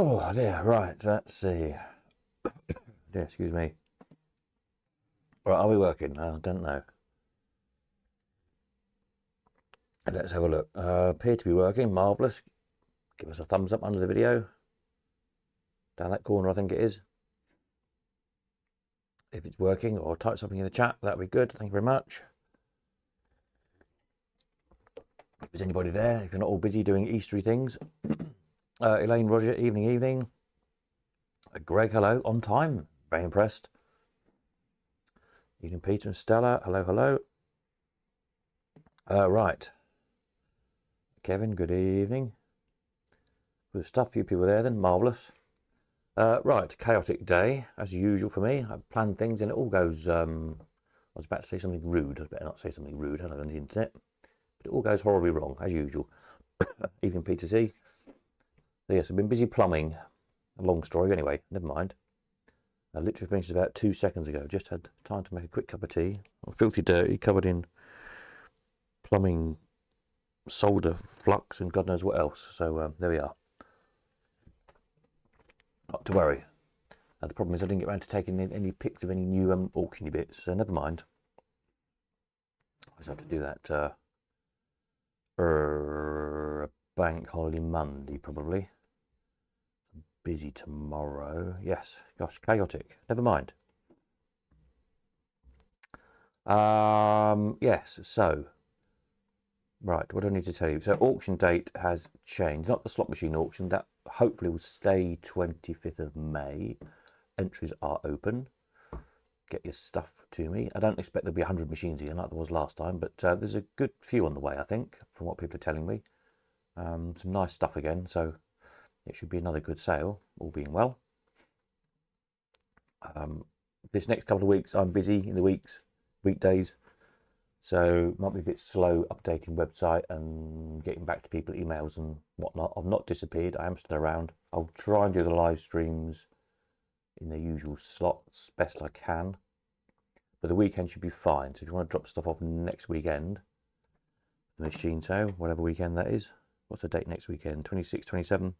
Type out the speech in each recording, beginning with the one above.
Oh dear, right, let's see. Dear, excuse me. Right, are we working? I don't know. Let's have a look. Appear to be working, marvellous. Give us a thumbs up under the video. Down that corner, I think it is. If it's working, or type something in the chat, that'd be good. Thank you very much. If there's anybody there, if you're not all busy doing Eastery things. Elaine, Roger, evening. Greg, hello, on time. Very impressed. Evening, Peter and Stella, hello. Right. Kevin, good evening. Good stuff, few people there then, marvellous. Right, chaotic day, as usual for me. I plan things and it all goes, I was about to say something rude. I better not say something rude, hello on the internet. But it all goes horribly wrong, as usual. Evening, Peter C. So yes, I've been busy plumbing. A long story, anyway, never mind. I literally finished about 2 seconds ago. Just had time to make a quick cup of tea. I'm filthy dirty, covered in plumbing, solder, flux, and God knows what else. So there we are. Not to worry. The problem is I didn't get around to taking any pics of any new auctiony bits, so never mind. I just have to do that bank holiday Monday, probably. Busy tomorrow. Yes, gosh, chaotic. Never mind. Yes, so right, what do I need to tell you? So auction date has changed. Not the slot machine auction, that hopefully will stay 25th of May. Entries are open. Get your stuff to me. I don't expect there'll be 100 machines again like there was last time, but there's a good few on the way, I think, from what people are telling me. Some nice stuff again, so it should be another good sale, all being well. This next couple of weeks, I'm busy in the weekdays, so might be a bit slow updating website and getting back to people, emails and whatnot. I've not disappeared. I am still around. I'll try and do the live streams in the usual slots best I can, but the weekend should be fine. So if you want to drop stuff off next weekend, the machine sale, whatever weekend that is. What's the date next weekend? 26, 27.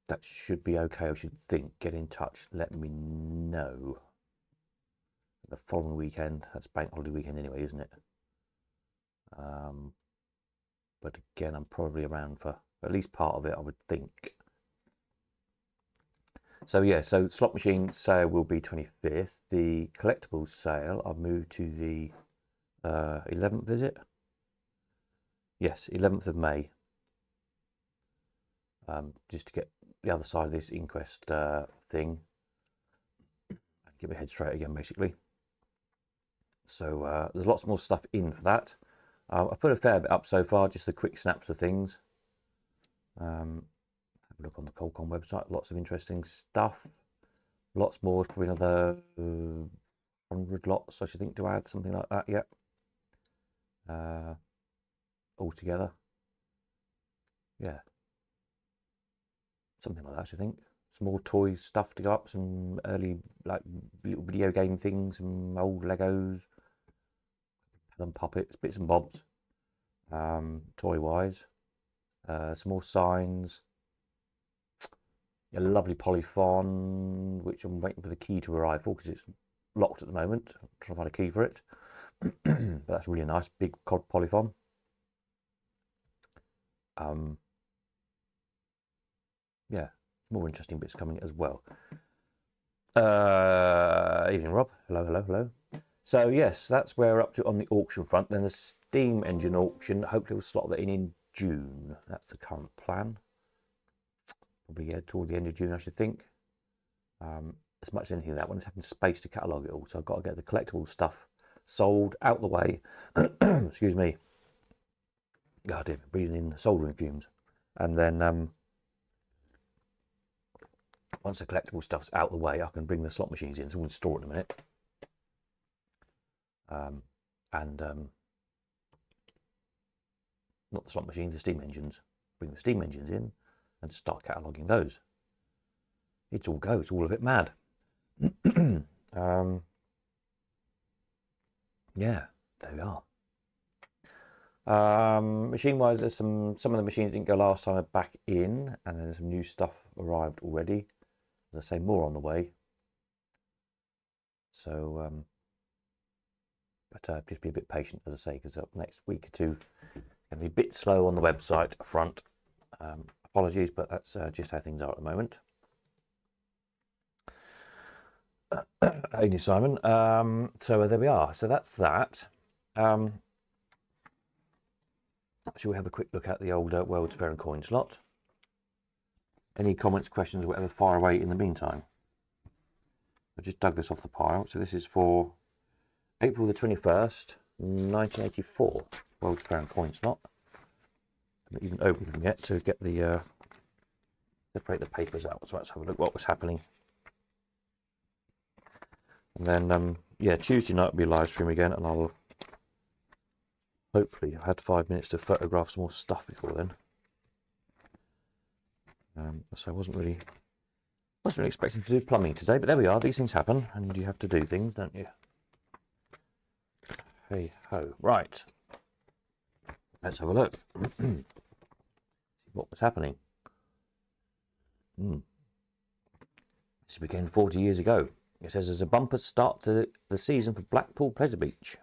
That should be okay, I should think. Get in touch, let me know. The following weekend, that's bank holiday weekend anyway, isn't it? But again, I'm probably around for at least part of it, I would think. So yeah, so slot machine sale will be 25th. The collectibles sale, I've moved to the 11th, is it? Yes, 11th of May. Just to get the other side of this inquest thing and get my head straight again, basically. So there's lots more stuff in for that. I've put a fair bit up so far, just the quick snaps of things. Have a look on the Colcon website, lots of interesting stuff. Lots more, probably another 100 lots, I should think, to add, something like that, yeah. Altogether. Yeah. Something like that, I should think. Some more toy stuff to go up, some early like little video game things, some old Legos, and puppets, bits and bobs, toy wise. Some more signs, a lovely polyphon, which I'm waiting for the key to arrive for because it's locked at the moment. I'm trying to find a key for it. But that's really nice, big polyphon. Yeah, more interesting bits coming as well. Evening, Rob. Hello. So yes, that's where we're up to on the auction front. Then the steam engine auction, hopefully we'll slot that in June. That's the current plan. Probably toward the end of June, I should think. As much as anything, that one is having space to catalogue it all. So I've got to get the collectible stuff sold out the way. Excuse me. God damn, breathing in soldering fumes. And then once the collectible stuff's out the way, I can bring the slot machines in. So we'll store it in a minute. Not the slot machines, the steam engines. Bring the steam engines in and start cataloguing those. It's all go. It's all a bit mad. Yeah, there we are. Machine-wise, there's some of the machines didn't go last time are back in, and then there's some new stuff arrived already. As I say, more on the way. So, but just be a bit patient, as I say, because next week or two, going to be a bit slow on the website front. Apologies, but that's just how things are at the moment. Ain't Simon? So there we are. So that's that. Shall we have a quick look at the old World's Fair and Coin slot? Any comments, questions, whatever, fire away in the meantime. I just dug this off the pile. So this is for April the 21st, 1984, World's Fair and Coin slot. I haven't even opened them yet to get the separate the papers out. So let's have a look what was happening. And then, yeah, Tuesday night will be a live stream again, and I'll hopefully have had 5 minutes to photograph some more stuff before then. So I wasn't really expecting to do plumbing today, but there we are. These things happen, and you have to do things, don't you? Hey ho! Right, let's have a look. See what was happening. This began 40 years ago. It says there's a bumper start to the season for Blackpool Pleasure Beach.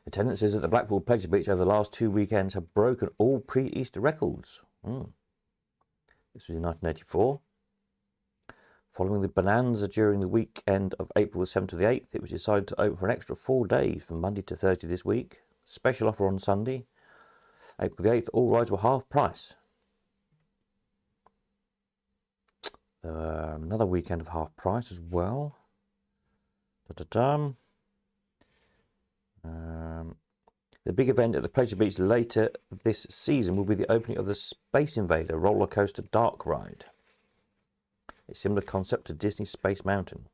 Attendances at the Blackpool Pleasure Beach over the last 2 weekends have broken all pre-Easter records. This was in 1984. Following the bonanza during the weekend of April the 7th to the 8th, it was decided to open for an extra 4 days from Monday to Thursday this week. Special offer on Sunday, April the 8th, all rides were half price. Another weekend of half price as well. The big event at the Pleasure Beach later this season will be the opening of the Space Invader roller coaster dark ride. A similar concept to Disney's Space Mountain.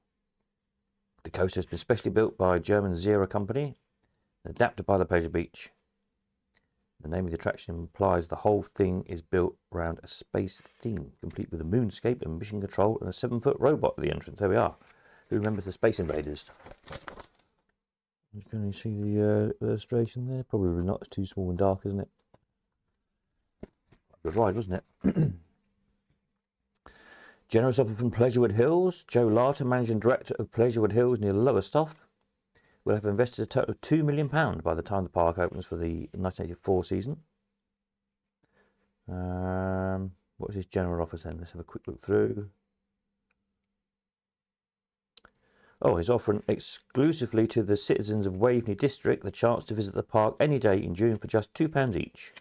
The coaster has been specially built by German Zero Company and adapted by the Pleasure Beach. The name of the attraction implies the whole thing is built around a space theme, complete with a moonscape and mission control and a 7-foot robot at the entrance. There we are. Who remembers the Space Invaders? Can you see the illustration there? Probably not. It's too small and dark, isn't it? Good ride, wasn't it? Generous offer from Pleasurewood Hills. Joe Larter, Managing Director of Pleasurewood Hills near Lowestoft, will have invested a total of £2 million by the time the park opens for the 1984 season. What was his general offer then? Let's have a quick look through. Oh, he's offering exclusively to the citizens of Waveney District the chance to visit the park any day in June for just £2 each.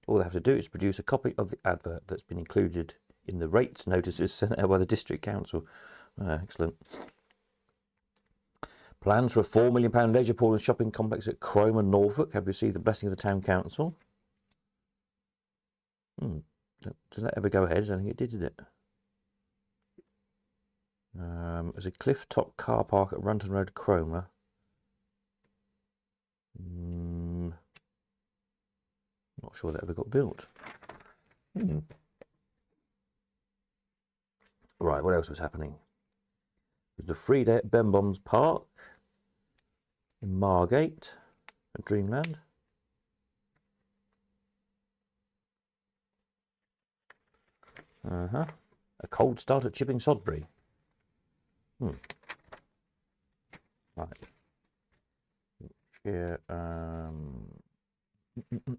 All they have to do is produce a copy of the advert that's been included in the rates notices sent out by the District Council. Excellent. Plans for a £4 million leisure pool and shopping complex at Cromer, Norfolk have received the blessing of the Town Council. Did that ever go ahead? I don't think it did it? There's a cliff top car park at Runton Road, Cromer. Not sure that ever got built. Right, what else was happening? There's the free day at Ben Bombs Park in Margate at Dreamland. A cold start at Chipping Sodbury. Right. Here,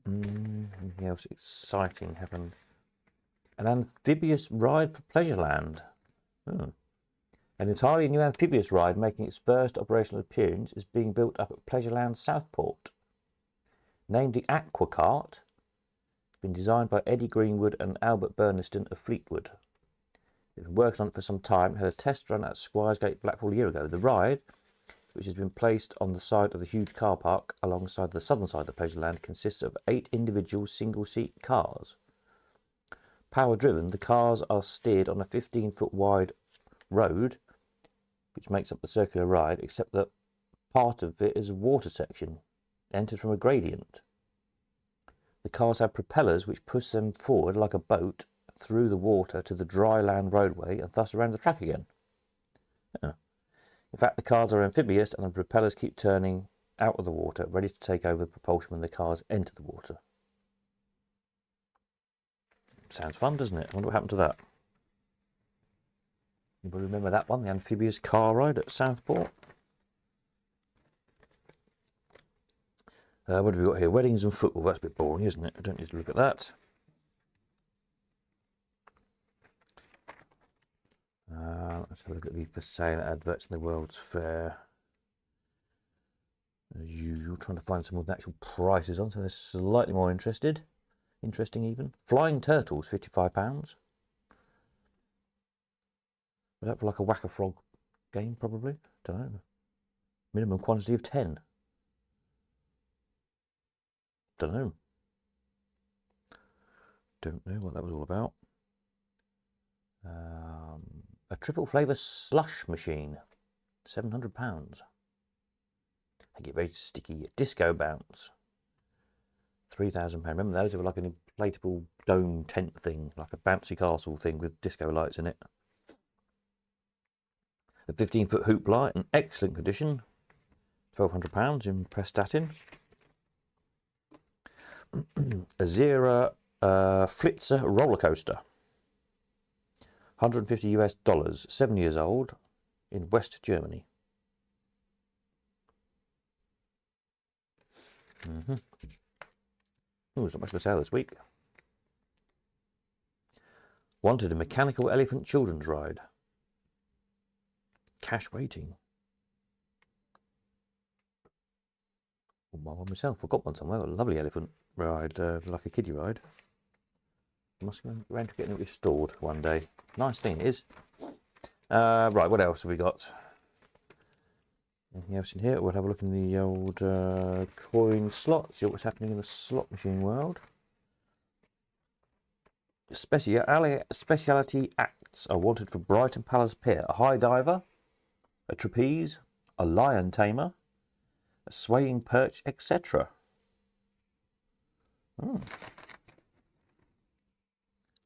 anything else exciting happened? An amphibious ride for Pleasureland. An entirely new amphibious ride making its first operational appearance is being built up at Pleasureland Southport. Named the Aqua Cart, it's been designed by Eddie Greenwood and Albert Burniston of Fleetwood. They've been working on it for some time, had a test run at Squiresgate, Blackpool a year ago. The ride, which has been placed on the side of the huge car park alongside the southern side of Pleasureland, consists of 8 individual single-seat cars. Power-driven, the cars are steered on a 15-foot wide road, which makes up the circular ride, except that part of it is a water section, entered from a gradient. The cars have propellers which push them forward like a boat through the water to the dry land roadway and thus around the track again. In fact, the cars are amphibious and the propellers keep turning out of the water, ready to take over the propulsion when the cars enter the water. Sounds fun, doesn't it? I wonder what happened to that. Anybody remember that one, the amphibious car ride at Southport? What have we got here? Weddings and football. That's a bit boring, isn't it? I don't need to look at that. Let's have a look at the for sale adverts in the World's Fair. As usual, trying to find some with actual prices on, so they're slightly more interesting even. Flying turtles, £55. Was that for like a whack-a-frog game, probably? Don't know. Minimum quantity of 10. Don't know. Don't know what that was all about. A triple flavour slush machine, £700. I get very sticky. Disco bounce, £3,000. Remember those? They were like an inflatable dome tent thing, like a bouncy castle thing with disco lights in it. A 15-foot hoop light in excellent condition, £1,200 in Prestatyn. A Zera Flitzer roller coaster, $150 US, 7 years old, in West Germany. Oh, there's not much for sale this week. Wanted a mechanical elephant children's ride. Cash waiting. Buy one myself. I've got one somewhere. A lovely elephant ride, like a kiddie ride. Must go around to getting it restored one day. Nice thing it is. Right, what else have we got? Anything else in here? We'll have a look in the old coin slot, see what's happening in the slot machine world. Speciality acts are wanted for Brighton Palace Pier. A high diver, a trapeze, a lion tamer, a swaying perch, etc.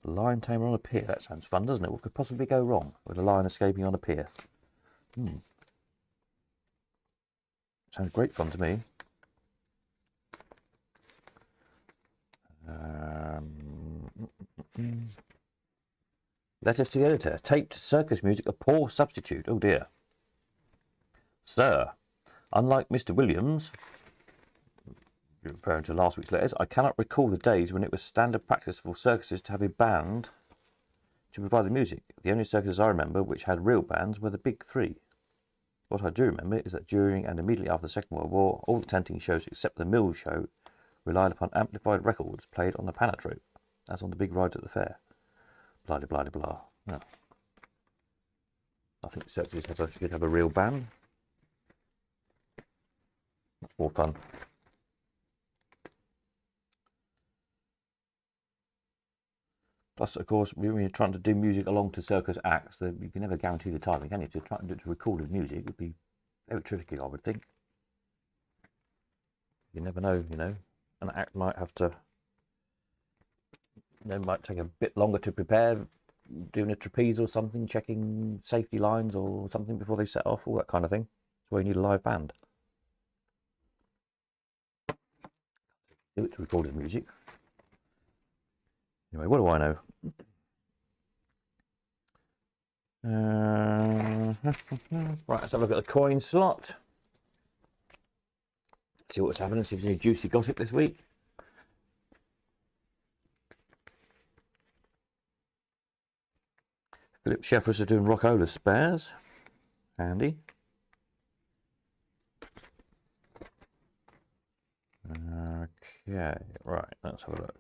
Lion tamer on a pier. That sounds fun, doesn't it? What could possibly go wrong with a lion escaping on a pier? Sounds great fun to me. Letters to the editor. Taped circus music, a poor substitute. Oh dear. Sir, unlike Mr. Williams, referring to last week's letters, I cannot recall the days when it was standard practice for circuses to have a band to provide the music. The only circuses I remember which had real bands were the big three. What I do remember is that during and immediately after the Second World War, all the tenting shows except the Mill Show relied upon amplified records played on the panatrope, as on the big rides at the fair. Blah, blah, blah, blah. No. I think circuses should have a real band. Much more fun. Plus, of course, when you're trying to do music along to circus acts, you can never guarantee the timing, can you? To try and do it to recorded music would be very tricky, I would think. You never know, you know. An act might have to, might take a bit longer to prepare, doing a trapeze or something, checking safety lines or something before they set off, all that kind of thing. That's why you need a live band. Do it to recorded music. Anyway, what do I know? Right, let's have a look at the coin slot. See what's happening, see if there's any juicy gossip this week. Philip Sheffers is doing Rockola spares. Handy. Okay, right, let's have a look.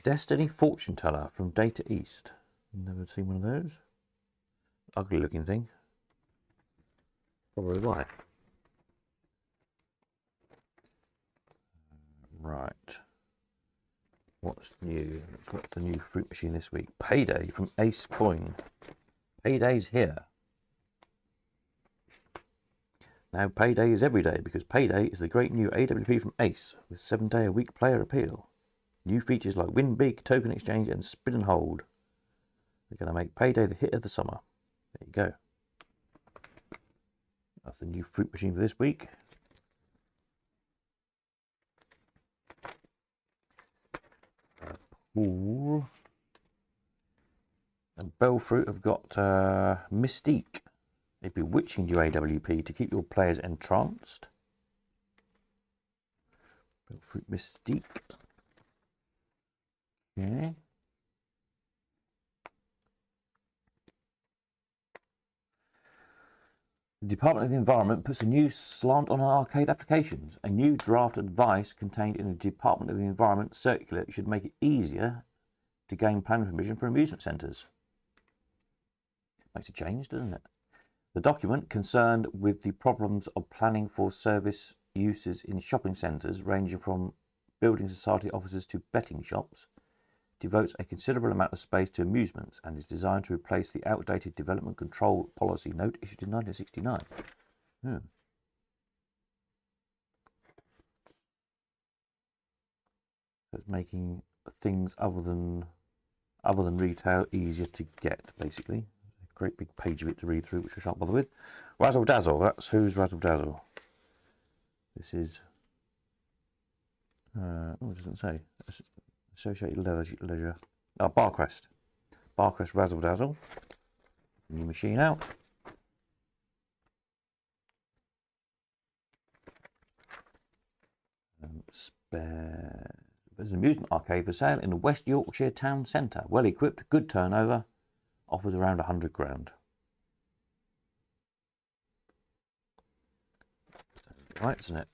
Destiny Fortune Teller from Data East. Never seen one of those. Ugly looking thing. Probably why. Right. What's new? What's the new fruit machine this week? Payday from Ace Coin. Payday's here. Now Payday is every day because Payday is the great new AWP from Ace with 7-day-a-week player appeal. New features like Win Big, Token Exchange and Spin and Hold. They're going to make Payday the hit of the summer. There you go. That's the new fruit machine for this week. Pool. And Bell Fruit have got Mystique, a bewitching new AWP to keep your players entranced. Bell Fruit Mystique. Okay. The Department of the Environment puts a new slant on arcade applications. A new draft advice contained in the Department of the Environment circular should make it easier to gain planning permission for amusement centres. Makes a change, doesn't it? The document, concerned with the problems of planning for service uses in shopping centres ranging from building society offices to betting shops, devotes a considerable amount of space to amusements and is designed to replace the outdated development control policy note issued in 1969. So it's making things other than retail easier to get, basically. A great big page of it to read through, which I shan't bother with. Razzle Dazzle, that's who's Razzle Dazzle. This is oh, it doesn't say. Associated Leisure. Oh, Barcrest. Barcrest Razzle Dazzle. New machine out. There's an amusement arcade for sale in the West Yorkshire town centre. Well equipped, good turnover. Offers around 100 grand. Right, isn't it?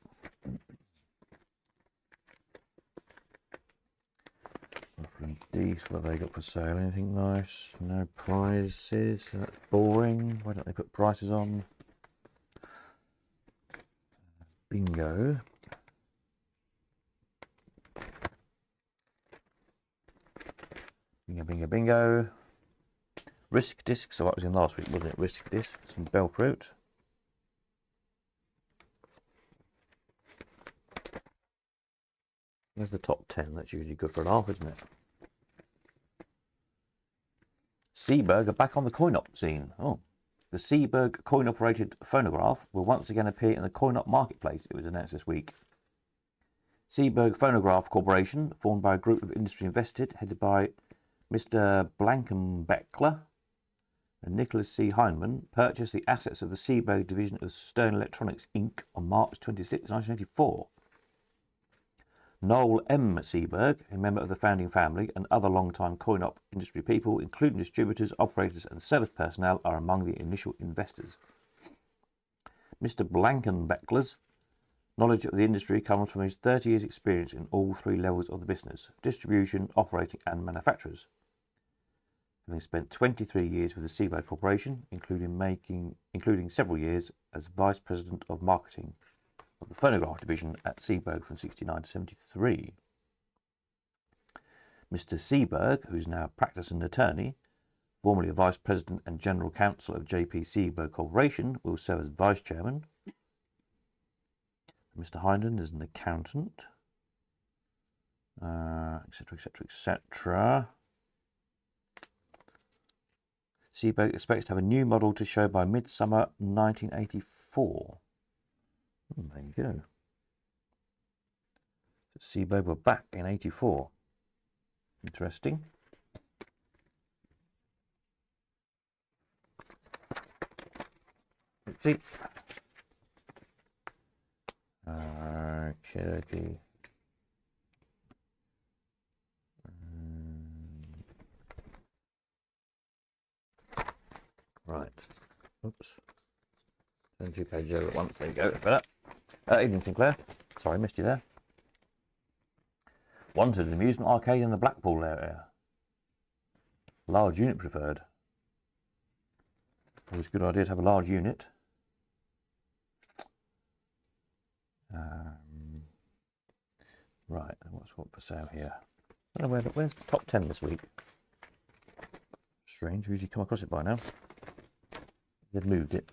These, what have they got for sale? Anything nice? No prices. That's boring. Why don't they put prices on? Bingo. Bingo, bingo, bingo. Risk disc. So that was in last week, wasn't it? Risk disc. Some Bell Fruit. There's the top 10. That's usually good for an half, isn't it? Seaberg are back on the coin-op scene. Oh, the Seaberg coin-operated phonograph will once again appear in the coin-op marketplace, it was announced this week. Seaberg Phonograph Corporation, formed by a group of industry invested, headed by Mr. Blankenbeckler and Nicholas C. Heinemann, purchased the assets of the Seaberg division of Stern Electronics Inc. on March 26, 1984. Noel M. Seaberg, a member of the founding family, and other long-time coin-op industry people, including distributors, operators and service personnel, are among the initial investors. Mr. Blankenbeckler's knowledge of the industry comes from his 30 years' experience in all three levels of the business: distribution, operating and manufacturers. Having spent 23 years with the Seaberg Corporation, including several years as Vice President of Marketing of the phonograph division at Seaberg from 1969 to 1973. Mr. Seaberg, who is now a practicing attorney, formerly a Vice President and General Counsel of J.P. Seaberg Corporation, will serve as Vice Chairman. Mr. Heinemann is an accountant, etc., etc., etc. Seaberg expects to have a new model to show by midsummer 1984. There you go. Seaberg were back in 84. Interesting. Let's see. Cherokee. Right. Oops. Turn 2 pages over at once. There you go. That's better. Evening, Sinclair. Sorry, missed you there. Wanted an amusement arcade in the Blackpool area. Large unit preferred. Always a good idea to have a large unit. Right, what's what for sale here? I don't know where's the top 10 this week. Strange, we usually come across it by now. They've moved it.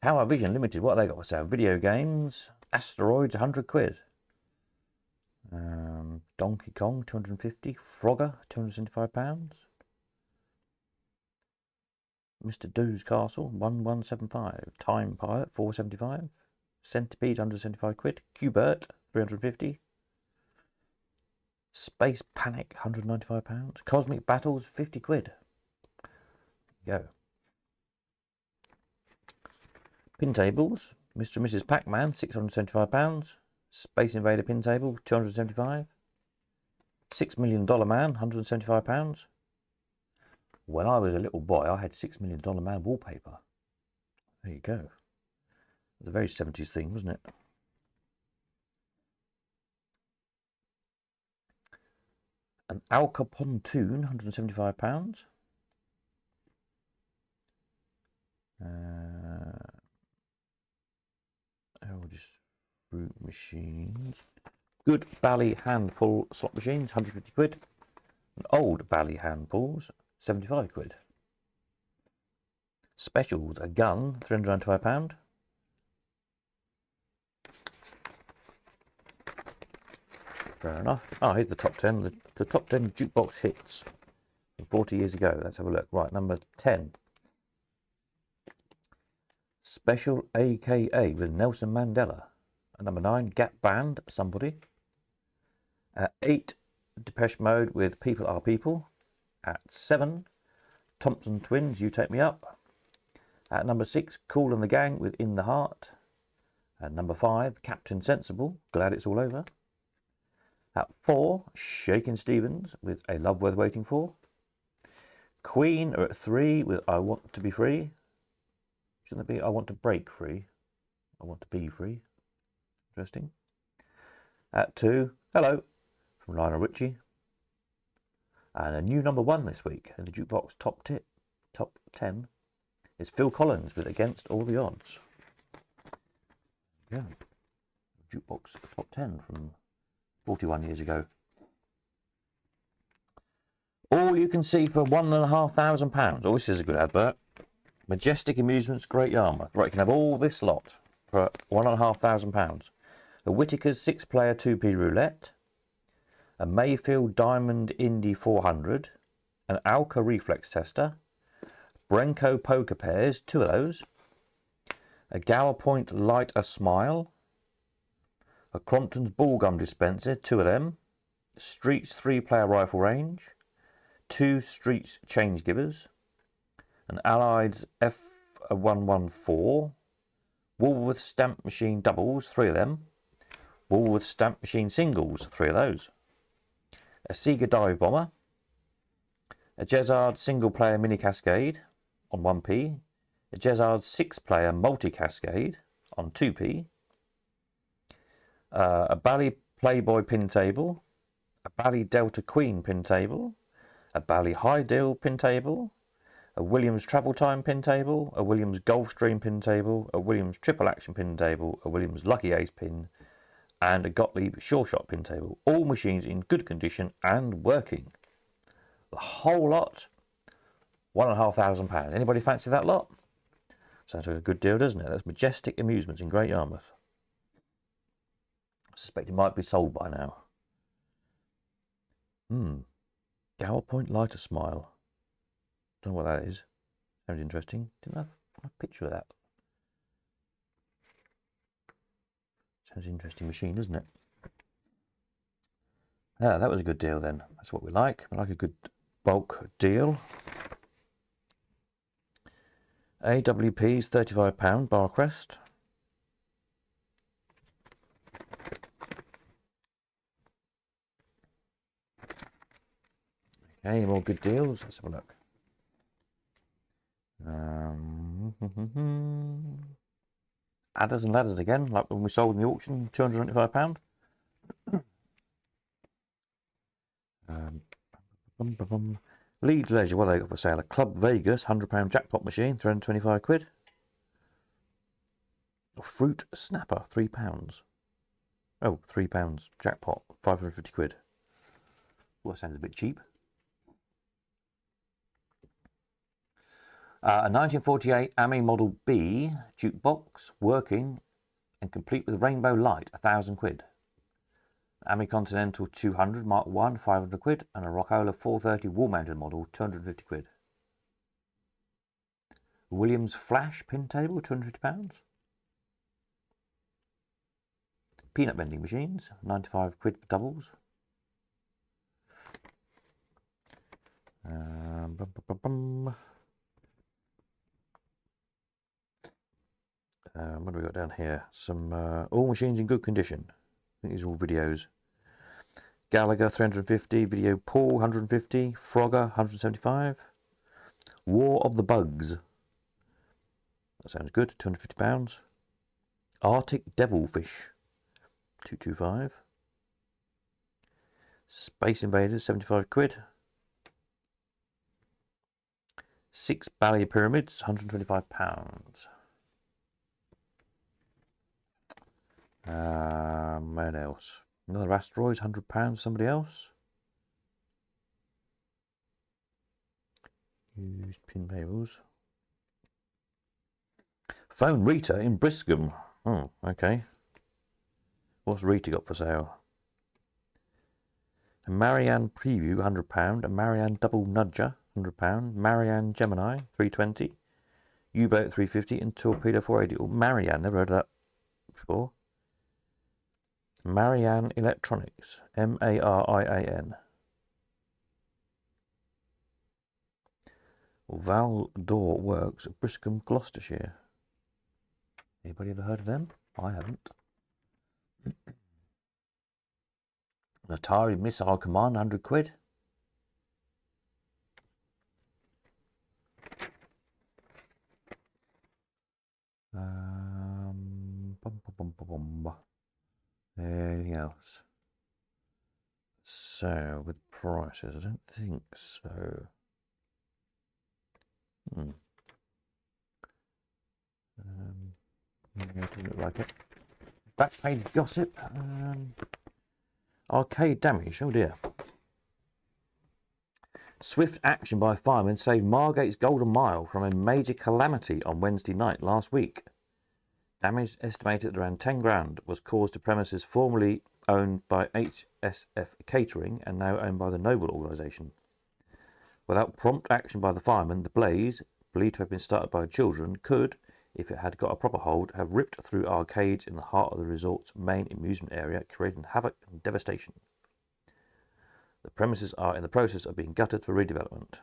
Tower Vision Limited, what have they got for sale? Video games, Asteroids, 100 quid. Donkey Kong, 250. Frogger, £275. Mr. Do's Castle, 1175. Time Pilot, 475. Centipede, 175 quid. Qbert, 350. Space Panic, £195. Cosmic Battles, 50 quid. Go. Pin tables, Mr. and Mrs. Pac-Man, £675. Space Invader pin table, £275. $6 Million Man, £175. When I was a little boy, I had $6 Million Man wallpaper. There you go. It was a very 70s thing, wasn't it? An Alka pontoon, £175. Just fruit machines. Good Bally hand pull slot machines, 150 quid. And old Bally hand pulls, 75 quid. Specials, a gun, £395. Fair enough. Oh, here's the top 10. The top 10 jukebox hits from 40 years ago. Let's have a look. Right, number 10. Special AKA with Nelson Mandela. At number 9, Gap Band, Somebody. At 8, Depeche Mode with People Are People. At 7, Thompson Twins, You Take Me Up. At number 6, Kool and the Gang with In the Heart. At number 5, Captain Sensible, Glad It's All Over. At 4, Shakin' Stevens with A Love Worth Waiting For. Queen are at 3 with I Want to Be Free. Shouldn't it be I Want to Break Free? I Want to Be Free. Interesting. At 2, Hello from Lionel Richie. And a new number 1 this week in the Jukebox top 10 is Phil Collins with Against All the Odds. Yeah. Jukebox top 10 from 41 years ago. All you can see for £1,500. Oh, this is a good advert. Majestic Amusements, Great Yarmouth. Right, you can have all this lot for £1,500. A Whittaker's 6-player 2p roulette. A Mayfield Diamond Indy 400. An Alka reflex tester. Brenco poker pairs, 2 of those. A Gower Point Light a Smile. A Crompton's Bullgum dispenser, 2 of them. Streets 3-player rifle range. 2 Streets change givers. An Allied's F114. Woolworth stamp machine doubles, 3 of them. Woolworth stamp machine singles, 3 of those. A Sega dive bomber. A Jezard single player mini cascade on 1p. A Jezard 6-player multi cascade on 2p. A Bally Playboy pin table, a Bally Delta Queen pin table, a Bally High Deal pin table, a Williams Travel Time pin table, a Williams Gulfstream pin table, a Williams Triple Action pin table, a Williams Lucky Ace pin, and a Gottlieb Sure Shot pin table. All machines in good condition and working. The whole lot, £1,500. Anybody fancy that lot? Sounds like a good deal, doesn't it? That's Majestic Amusements in Great Yarmouth. I suspect it might be sold by now. Gower Point Lighter Smile. Don't know what that is. Sounds interesting. Didn't I have a picture of that? Sounds an interesting machine, doesn't it? Ah, that was a good deal then. That's what we like. We like a good bulk deal. AWP's £35 Barcrest. Okay, any more good deals? Let's have a look. Adders and ladders again, like when we sold in the auction, £295. Leeds Leisure, what have they got for sale? A Club Vegas £100 jackpot machine, 325 quid. A Fruit Snapper, £3. Oh, £3 jackpot, 550 quid. Well, that sounds a bit cheap. A 1948 AMI Model B jukebox, working and complete with rainbow light, 1,000 quid. AMI Continental 200 Mark 1, 500 quid, and a Rockola 430 wall-mounted model, 250 quid. Williams Flash pin table, £250. Peanut vending machines, 95 quid for doubles. What do we got down here? Some all machines in good condition. I think these are all videos. Gallagher 350, Video Paul 150, Frogger 175, War of the Bugs. That sounds good. £250. Arctic Devilfish 225. Space Invaders 75 quid. 6 Ballier Pyramids £125. What else? Another Asteroids, £100, somebody else. Used pin labels. Phone Rita in Briscombe. Oh, okay. What's Rita got for sale? A Marianne Preview, £100. A Marianne Double Nudger, £100. Marianne Gemini, £320. U-Boat, £350. And Torpedo, £480. Oh, Marianne, never heard of that before. Marianne Electronics, M-A-R-I-A-N. Val Door Works at Briscombe, Gloucestershire. Anybody ever heard of them? I haven't. An Atari Missile Command, 100 quid. Anything else? So, with prices, I don't think so. Yeah, doesn't look like it. Back page gossip. Arcade damage. Oh dear. Swift action by firemen saved Margate's Golden Mile from a major calamity on Wednesday night last week. Damage estimated at around 10 grand was caused to premises formerly owned by HSF Catering and now owned by the Noble organisation. Without prompt action by the firemen, the blaze, believed to have been started by children, could, if it had got a proper hold, have ripped through arcades in the heart of the resort's main amusement area, creating havoc and devastation. The premises are in the process of being gutted for redevelopment.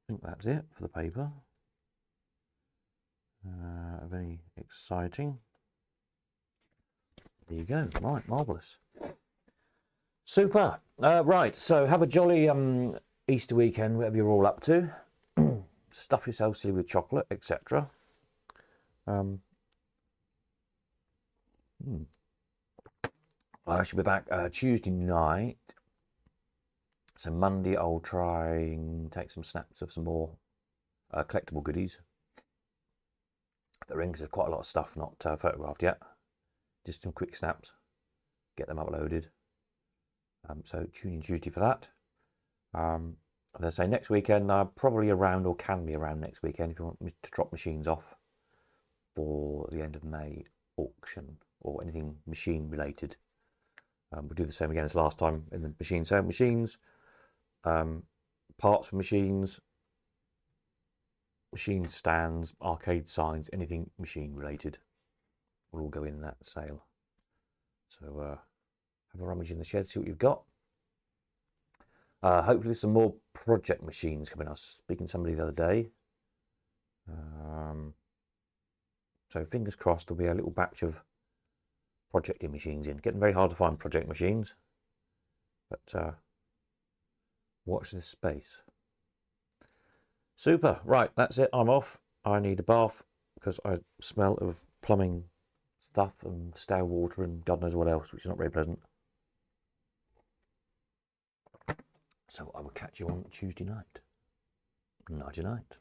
I think that's it for the paper. Very exciting. There you go. Right, marvellous. Super. Right, so have a jolly Easter weekend, whatever you're all up to. Stuff yourself silly with chocolate, etc. I should be back Tuesday night. So Monday I'll try and take some snaps of some more collectible goodies. The rings, there's quite a lot of stuff not photographed yet. Just some quick snaps. Get them uploaded. So tune in Tuesday for that. As I say, next weekend I'm probably around, or can be around next weekend if you want me to drop machines off for the end of May auction or anything machine related. We'll do the same again as last time in the machine sale. Machines, parts for machines, machine stands, arcade signs, anything machine related will all go in that sale. So have a rummage in the shed, see what you've got. Hopefully there's some more project machines coming. I was speaking to somebody the other day. So fingers crossed there'll be a little batch of projecting machines in. Getting very hard to find project machines. But watch this space. Super. Right, that's it. I'm off. I need a bath because I smell of plumbing stuff and stale water and God knows what else, which is not very pleasant. So I will catch you on Tuesday night. Nighty night.